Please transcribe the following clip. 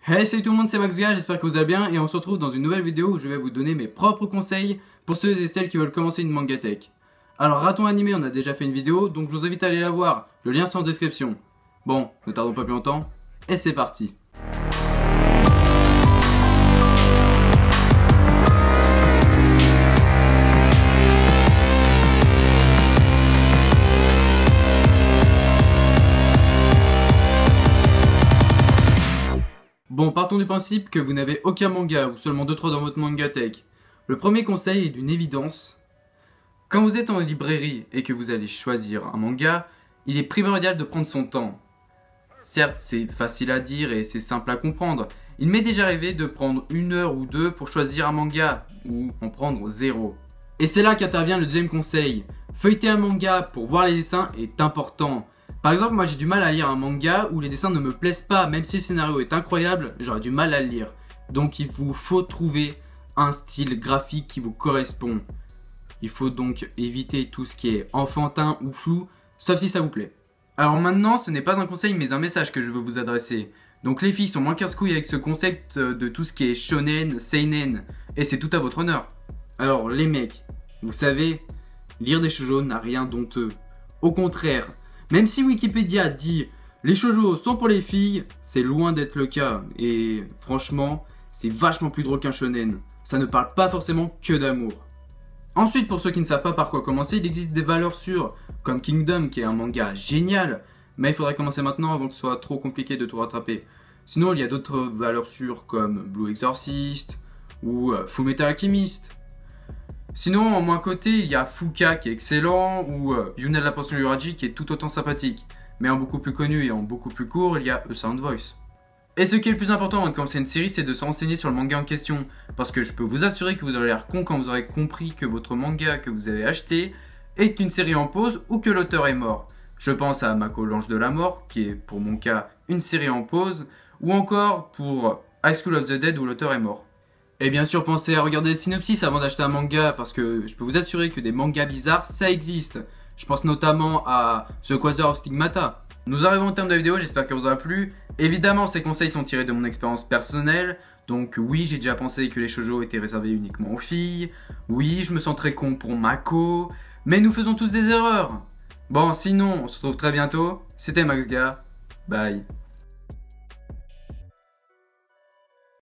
Hey, salut tout le monde, c'est Maxga, j'espère que vous allez bien et on se retrouve dans une nouvelle vidéo où je vais vous donner mes propres conseils pour ceux et celles qui veulent commencer une mangatech. Alors Raton Animé, on a déjà fait une vidéo, donc je vous invite à aller la voir, le lien c'est en description. Bon, ne tardons pas plus longtemps, et c'est parti. Bon, partons du principe que vous n'avez aucun manga ou seulement 2-3 dans votre mangatech. Le premier conseil est d'une évidence. Quand vous êtes en librairie et que vous allez choisir un manga, il est primordial de prendre son temps. Certes, c'est facile à dire et c'est simple à comprendre. Il m'est déjà arrivé de prendre 1 heure ou 2 pour choisir un manga, ou en prendre 0. Et c'est là qu'intervient le deuxième conseil. Feuilleter un manga pour voir les dessins est important. Par exemple, moi j'ai du mal à lire un manga où les dessins ne me plaisent pas, même si le scénario est incroyable, j'aurais du mal à le lire. Donc il vous faut trouver un style graphique qui vous correspond. Il faut donc éviter tout ce qui est enfantin ou flou, sauf si ça vous plaît. Alors maintenant, ce n'est pas un conseil mais un message que je veux vous adresser. Donc les filles sont moins casse-couilles avec ce concept de tout ce qui est shonen, seinen, et c'est tout à votre honneur. Alors les mecs, vous savez, lire des shoujo n'a rien d'honteux. Au contraire, même si Wikipédia dit les shoujo sont pour les filles, c'est loin d'être le cas. Et franchement, c'est vachement plus drôle qu'un shonen. Ça ne parle pas forcément que d'amour. Ensuite, pour ceux qui ne savent pas par quoi commencer, il existe des valeurs sûres, comme Kingdom qui est un manga génial, mais il faudrait commencer maintenant avant que ce soit trop compliqué de tout rattraper. Sinon, il y a d'autres valeurs sûres comme Blue Exorcist ou Fullmetal Alchemist. Sinon, en moins côté, il y a Fuka qui est excellent ou Yuna de la Pension Yuraji qui est tout autant sympathique. Mais en beaucoup plus connu et en beaucoup plus court, il y a A Sound Voice. Et ce qui est le plus important avant de commencer une série, c'est de se renseigner sur le manga en question. Parce que je peux vous assurer que vous aurez l'air con quand vous aurez compris que votre manga que vous avez acheté est une série en pause ou que l'auteur est mort. Je pense à Mako l'Ange de la Mort, qui est pour mon cas une série en pause, ou encore pour High School of the Dead où l'auteur est mort. Et bien sûr, pensez à regarder le synopsis avant d'acheter un manga, parce que je peux vous assurer que des mangas bizarres, ça existe. Je pense notamment à The Quasar of Stigmata. Nous arrivons au terme de la vidéo, j'espère qu'elle vous aura plu. Évidemment, ces conseils sont tirés de mon expérience personnelle. Donc oui, j'ai déjà pensé que les shoujo étaient réservés uniquement aux filles. Oui, je me sens très con pour Mako. Mais nous faisons tous des erreurs. Bon, sinon, on se retrouve très bientôt. C'était Maxga. Bye.